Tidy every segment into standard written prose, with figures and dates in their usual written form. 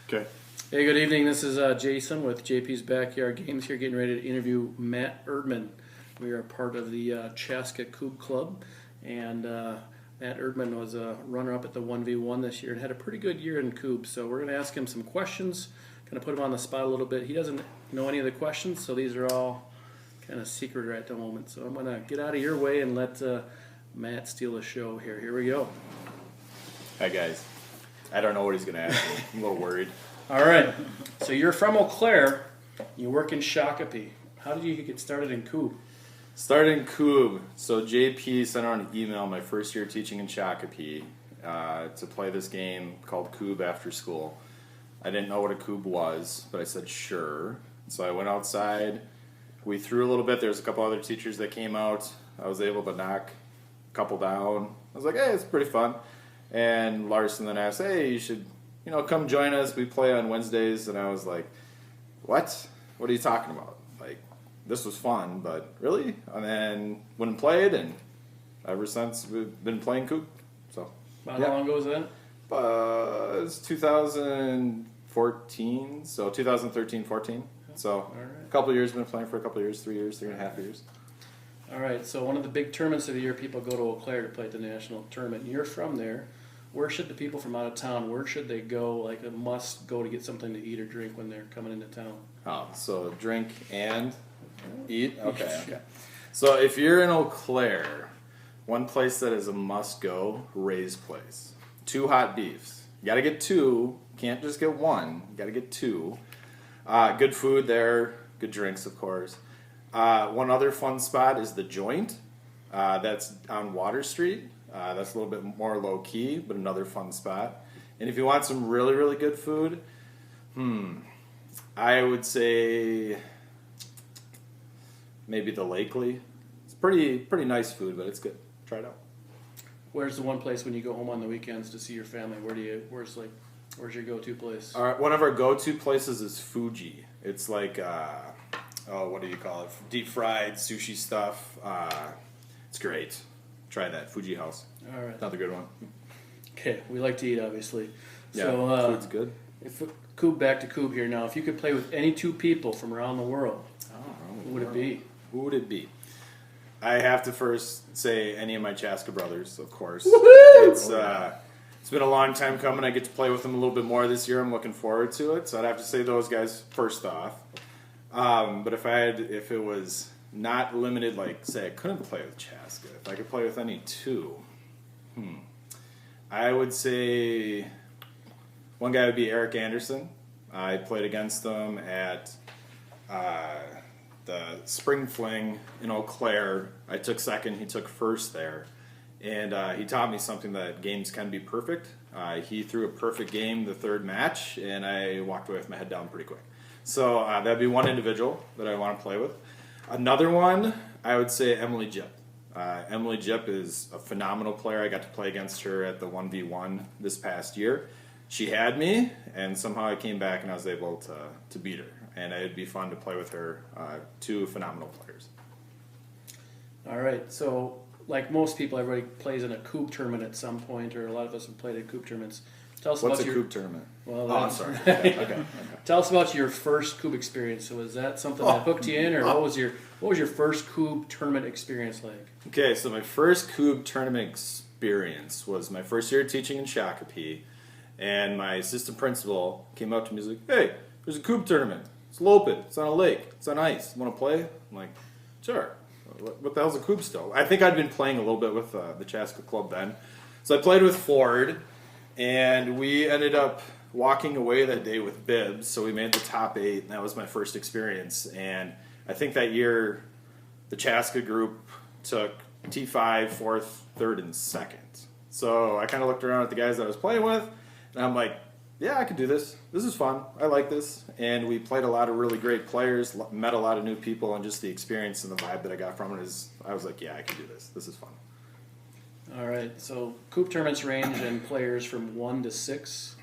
Okay. Hey, good evening. This is Jason with JP's Backyard Games here, getting ready to interview Matt Erdman. We are part of the Chaska Kubb Club, and Matt Erdman was a runner-up at the 1v1 this year and had a pretty good year in Kubb. So we're going to ask him some questions, kind of put him on the spot a little bit. He doesn't know any of the questions, so these are all kind of secret right at the moment. So I'm going to get out of your way and let Matt steal the show here. Here we go. Hi, guys. I don't know what he's going to ask me. I'm a little worried. All right. So you're from Eau Claire. You work in Chaska Kubb. How did you get started in Kubb? Started in Kubb. So JP sent out an email my first year teaching in Chaska Kubb to play this game called Kubb after school. I didn't know what a Kubb was, but I said sure. So I went outside. We threw a little bit. There was a couple other teachers that came out. I was able to knock a couple down. I was like, hey, it's pretty fun. And Larson then asked, hey, you should, come join us. We play on Wednesdays. And I was like, what? What are you talking about? Like, this was fun, but really? And then went and played, and ever since we've been playing Kubb. So, How long ago was that? It was 2014, so 2013-14. So, a couple of years, been playing for a couple of years, 3 years, 3.5 years. All right, so one of the big tournaments of the year, people go to Eau Claire to play at the national tournament. You're from there. Where should the people from out of town, where should they go, like a must go to get something to eat or drink when they're coming into town? Oh, so drink and eat? Okay. So if you're in Eau Claire, one place that is a must go, Ray's Place. 2 hot beefs. You got to get 2. Can't just get 1. You got to get 2. Good food there. Good drinks, of course. One other fun spot is The Joint. That's on Water Street. That's a little bit more low-key, but another fun spot. And if you want some really, really good food, I would say maybe the Lakely. It's pretty nice food, but it's good. Try it out. Where's the one place when you go home on the weekends to see your family? Where's your go-to place? One of our go-to places is Fuji. It's like, what do you call it? Deep-fried sushi stuff. It's great. Try that. Fuji House. All right. Another good one. Okay, we like to eat, obviously. Yeah, so, food's good. Back to Kubb here now. If you could play with any 2 people from around the world, who would it be? Who would it be? I have to first say any of my Chaska brothers, of course. Woohoo! It's been a long time coming. I get to play with them a little bit more this year. I'm looking forward to it. So I'd have to say those guys first off. But if it was not limited, like say I couldn't play with Chaska, if I could play with any 2, I would say one guy would be Eric Anderson. I played against him at the Spring Fling in Eau Claire. I took second, he took first there. And he taught me something that games can be perfect. He threw a perfect game the 3rd match, and I walked away with my head down pretty quick. So that'd be one individual that I want to play with. Another one, I would say Emily Jip. Emily Jip is a phenomenal player. I got to play against her at the 1v1 this past year. She had me, and somehow I came back and I was able to beat her. And it'd be fun to play with her. 2 phenomenal players. All right, so like most people, everybody plays in a Kubb tournament at some point, or a lot of us have played at Kubb tournaments. Tell us What's about a Kubb tournament? Well, I'm sorry. Okay. Tell us about your first Kubb experience. So was that something that hooked you in, or what was your first Kubb tournament experience like? Okay, so my first Kubb tournament experience was my first year teaching in Chaska Kubb, and my assistant principal came up to me and was like, hey, there's a Kubb tournament. It's Lopin. It's on a lake. It's on ice. Want to play? I'm like, sure. What the hell's a Kubb still? I think I'd been playing a little bit with the Chaska Club then. So I played with Ford, and we ended up walking away that day with bibs, so we made the top 8, and that was my first experience. And I think that year the Chaska group took T5, 4th, 3rd, and 2nd. So I kind of looked around at the guys that I was playing with, and I'm like, yeah, I could do this. This is fun. I like this. And we played a lot of really great players, met a lot of new people, and just the experience and the vibe that I got from it is, I was like, yeah, I can do this. This is fun. All right, so Kubb tournaments range in players from 1 to 6.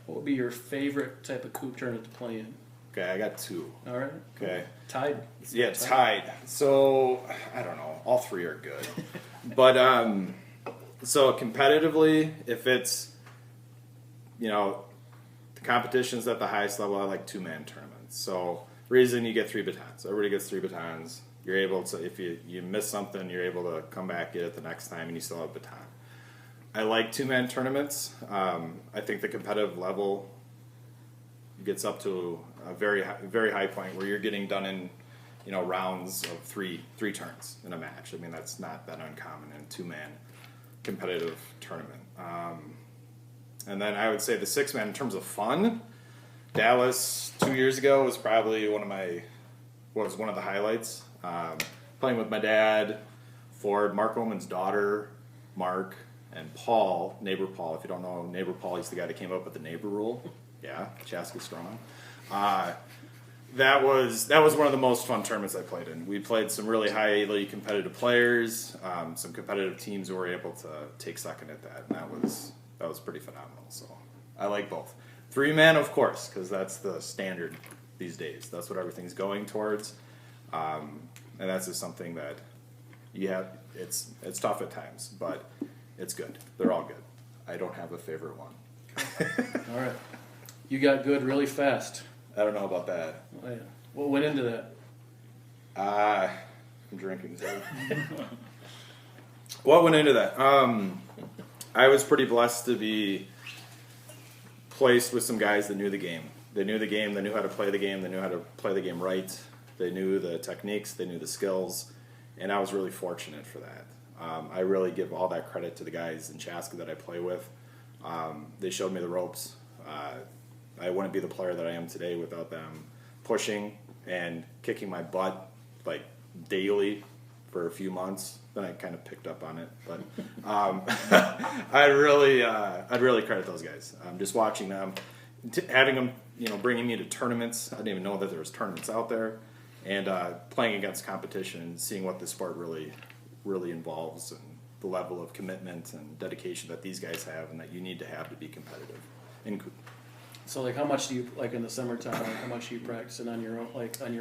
What would be your favorite type of Kubb tournament to play in? Okay, I got 2. All right. Okay. Tied? Yeah, tied. So, I don't know. All 3 are good. But, so competitively, if it's, The competitions at the highest level, I like 2-man tournaments. So reason you get 3 batons. Everybody gets 3 batons. You're able to, if you miss something, you're able to come back, get it the next time, and you still have a baton. I like 2-man tournaments. I think the competitive level gets up to a very high point where you're getting done in, rounds of three turns in a match. I mean, that's not that uncommon in a 2-man competitive tournament. And then I would say the 6-man in terms of fun, Dallas 2 years ago was probably one of the highlights. Playing with my dad, Ford, Mark Oman's daughter, Mark, and Paul, neighbor Paul. If you don't know neighbor Paul, he's the guy that came up with the neighbor rule. Yeah, Chaska strong. That was one of the most fun tournaments I played in. We played some really highly competitive players, some competitive teams who were able to take second at that, and that was pretty phenomenal. So I like both. 3-man, of course, because that's the standard these days. That's what everything's going towards, and that's just something that it's tough at times, but it's good. They're all good. I don't have a favorite one. All right. You got good really fast. I don't know about that. Oh, yeah. What went into that? I'm drinking. So. What went into that? I was pretty blessed to be placed with some guys that knew the game. They knew the game. They knew how to play the game. They knew how to play the game right. They knew the techniques. They knew the skills. And I was really fortunate for that. I really give all that credit to the guys in Chaska that I play with. They showed me the ropes. I wouldn't be the player that I am today without them pushing and kicking my butt like daily for a few months. Then I kind of picked up on it, but I'd really credit those guys. Just watching them, having them, bringing me to tournaments. I didn't even know that there was tournaments out there, and playing against competition and seeing what the sport really involves and the level of commitment and dedication that these guys have and that you need to have to be competitive. So, how much do you, in the summertime, how much are you practicing on your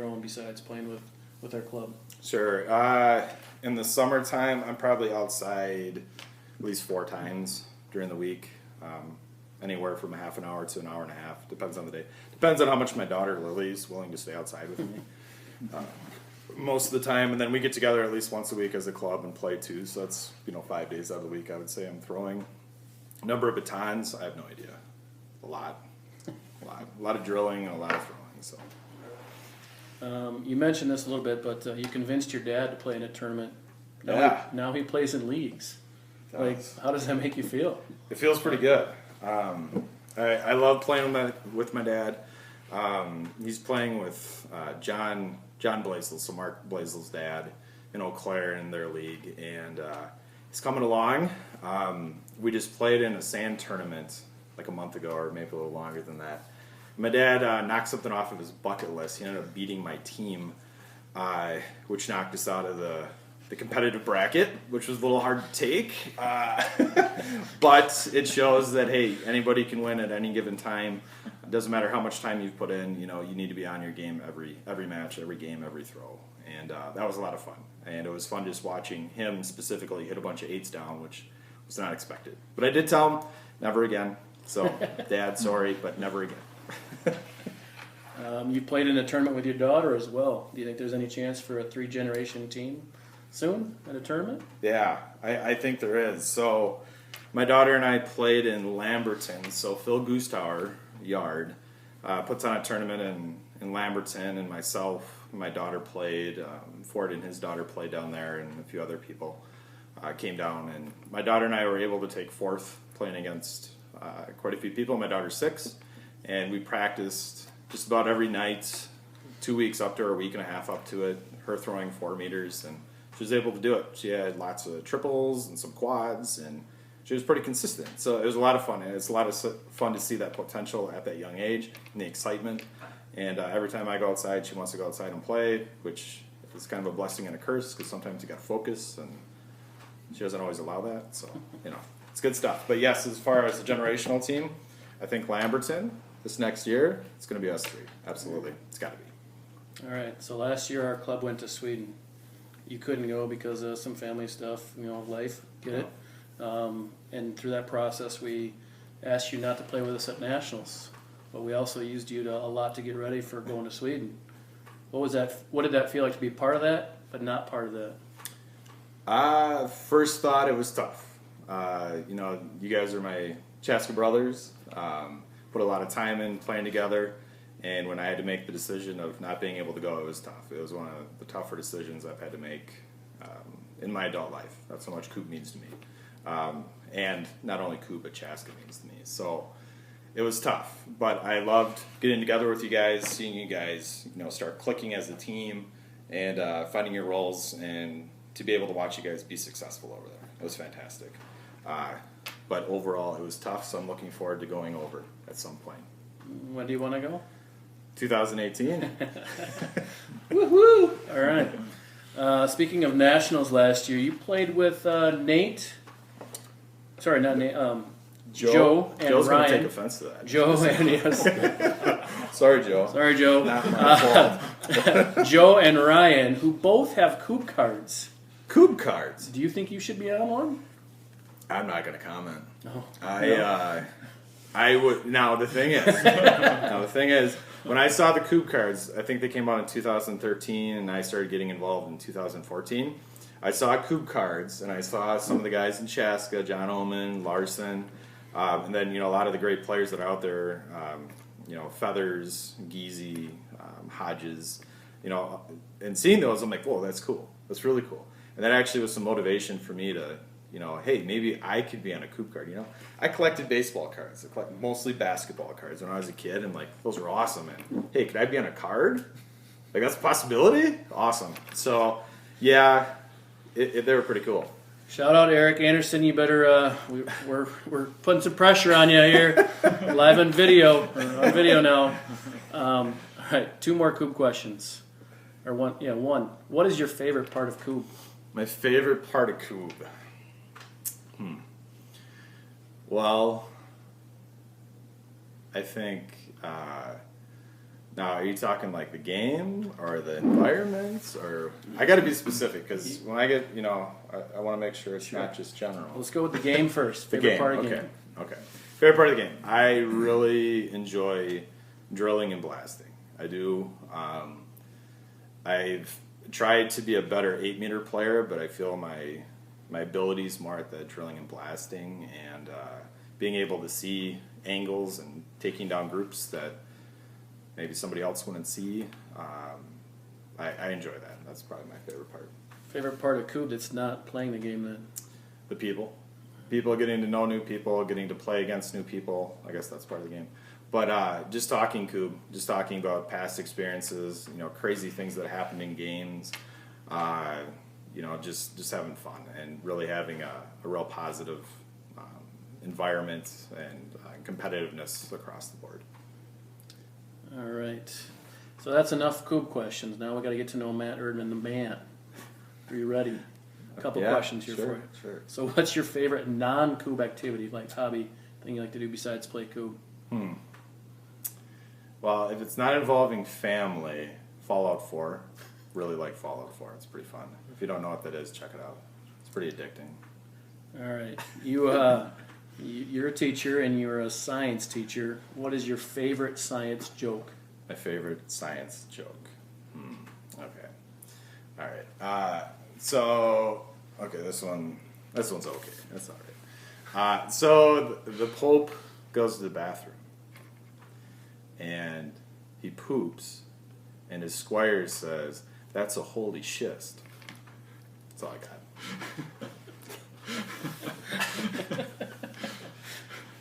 own besides playing with our club? Sure. In the summertime, I'm probably outside at least 4 times during the week. Anywhere from a half an hour to an hour and a half. Depends on the day. Depends on how much my daughter Lily is willing to stay outside with me. Most of the time, and then we get together at least once a week as a club and play too. So that's 5 days out of the week. I would say I'm throwing. Number of batons, I have no idea. A lot of drilling and a lot of throwing. So. You mentioned this a little bit, but you convinced your dad to play in a tournament. Now he plays in leagues. How does that make you feel? It feels pretty good. I love playing with my dad. He's playing with John Blaisdell, so Mark Blaisdell's dad in Eau Claire in their league, and he's coming along. We just played in a sand tournament like a month ago, or maybe a little longer than that. My dad knocked something off of his bucket list. He ended up beating my team, which knocked us out of the competitive bracket, which was a little hard to take. But it shows that, hey, anybody can win at any given time. It doesn't matter how much time you've put in. You need to be on your game every match, every game, every throw. And that was a lot of fun. And it was fun just watching him specifically hit a bunch of 8s down, which was not expected. But I did tell him, never again. So, Dad, sorry, but never again. You played in a tournament with your daughter as well. Do you think there's any chance for a 3-generation team soon at a tournament? Yeah, I think there is. So my daughter and I played in Lamberton. So Phil Goostauer Yard puts on a tournament in Lamberton, and myself, my daughter played. Ford and his daughter played down there, and a few other people came down. And my daughter and I were able to take 4th playing against quite a few people. My daughter's 6. And we practiced just about every night, 2 weeks up to her, a week and a half up to it, her throwing 4 meters, and she was able to do it. She had lots of triples and some quads, and she was pretty consistent. So it was a lot of fun. And it's a lot of fun to see that potential at that young age and the excitement. And every time I go outside, she wants to go outside and play, which is kind of a blessing and a curse because sometimes you got to focus, and she doesn't always allow that. So, it's good stuff. But yes, as far as the generational team, I think Lamberton, this next year, it's going to be us 3. Absolutely. It's got to be. All right. So last year our club went to Sweden. You couldn't go because of some family stuff, life, get it? And through that process, we asked you not to play with us at Nationals. but we also used you a lot to get ready for going to Sweden. What was that? What did that feel like to be part of that, but not part of that? First thought, it was tough. You guys are my Chaska brothers. Put a lot of time in playing together, and when I had to make the decision of not being able to go, it was tough. It was one of the tougher decisions I've had to make in my adult life. That's how much Kubb means to me. And not only Kubb, but Chaska means to me. So it was tough, but I loved getting together with you guys, seeing you guys, start clicking as a team and finding your roles, and to be able to watch you guys be successful over there. It was fantastic. But overall, it was tough, so I'm looking forward to going over at some point. When do you want to go? 2018. Woohoo! All right. Speaking of nationals last year, you played with Nate. Sorry, not Nate. Joe and Joe's Ryan. Going to take offense to that. Joe and yes. Sorry, Joe. Sorry, Joe. Not my fault. Joe and Ryan, who both have Kubb cards. Kubb cards. Do you think you should be on one? I'm not going to comment. No. I would. Now the thing is, when I saw the Kubb cards, I think they came out in 2013, and I started getting involved in 2014. I saw Kubb cards, and I saw some of the guys in Chaska, John Oman, Larson, and then a lot of the great players that are out there. Feathers, Geezy, Hodges. And seeing those, I'm like, whoa, that's cool. That's really cool. And that actually was some motivation for me to, hey, maybe I could be on a Kubb card. I collected baseball cards. I collected mostly basketball cards when I was a kid, and those were awesome. And hey, could I be on a card? That's a possibility. Awesome. So, yeah, they were pretty cool. Shout out Eric Anderson. You better. We're putting some pressure on you here, live on video. We're on video now. All right, 2 more Kubb questions, or one. Yeah, one. What is your favorite part of Kubb? My favorite part of Kubb. Well, I think. Now, are you talking like the game or the environments, or I got to be specific because when I get, I want to make sure it's not just general. Let's go with the game first. The Favorite game. part of the Okay. game. Okay. Favorite part of the game. I really enjoy drilling and blasting. I do. I've tried to be a better 8-meter player, but I feel my abilities more at the drilling and blasting, and being able to see angles and taking down groups that maybe somebody else wouldn't see. I enjoy that. That's probably my favorite part. Favorite part of Kubb that's not playing the game then? The people. People getting to know new people, getting to play against new people. I guess that's part of the game. But just talking Kubb, just talking about past experiences, crazy things that happened in games, just having fun and really having a real positive environment and competitiveness across the board. All right. So that's enough Kubb questions. Now we got to get to know Matt Erdman, the man. Are you ready? A couple questions here for you. Sure. So what's your favorite non-Kubb activity, like hobby, thing you like to do besides play Kubb? Well, if it's not involving family, Fallout 4. Really like Fallout 4. It's pretty fun. If you don't know what that is, check it out. It's pretty addicting. All right. You're a teacher and you're a science teacher. What is your favorite science joke? My favorite science joke. Okay. All right. This one's okay. That's all right. So the Pope goes to the bathroom, and he poops, and his squire says, "That's a holy schist." That's all I got.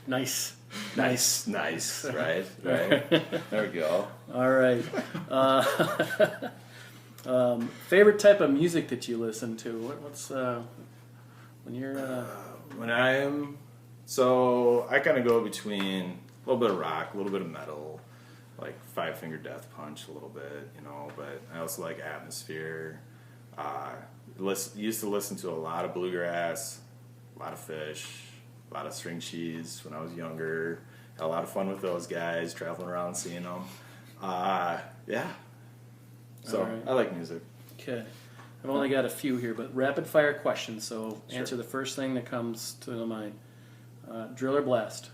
Nice. Right? There we go. All right. Favorite type of music that you listen to? What's when you're? So I kind of go between a little bit of rock, a little bit of metal, like Five Finger Death Punch a little bit, but I also like atmosphere. Used to listen to a lot of bluegrass, a lot of Fish, a lot of String Cheese when I was younger. Had a lot of fun with those guys, traveling around seeing them. Yeah. So right. I like music. Okay. I've only got a few here, but rapid fire questions. So Sure. answer the first thing that comes to the mind. Drill or blast?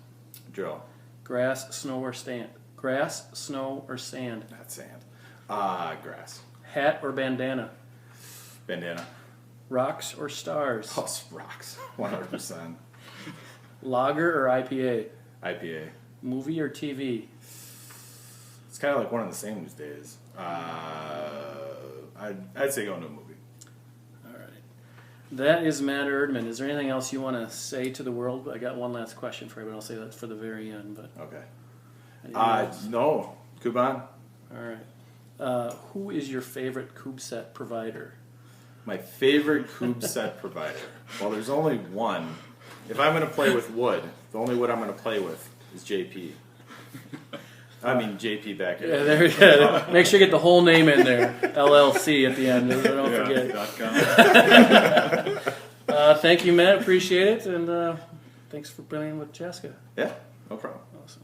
Drill. Grass, snow, or stand? Grass, snow, or sand? Not sand. Grass. Hat or bandana? Bandana. Rocks or stars? Oh, rocks. 100%. Lager or IPA? IPA. Movie or TV? It's kind of like one and the same these days. I'd say go into a movie. All right. That is Matt Erdman. Is there anything else you want to say to the world? I got one last question for you, but I'll say that for the very end. But Okay. anything else? No. Kuban. All right. Who is your favorite Kubb set provider? My favorite Kubb set provider. Well, there's only one. If I'm going to play with wood, the only wood I'm going to play with is JP. I mean JP back here. Yeah, there we go. Make sure you get the whole name in there. LLC at the end. Don't forget. Thank you, Matt. Appreciate it. And thanks for playing with Chaska. Yeah, no problem. Awesome.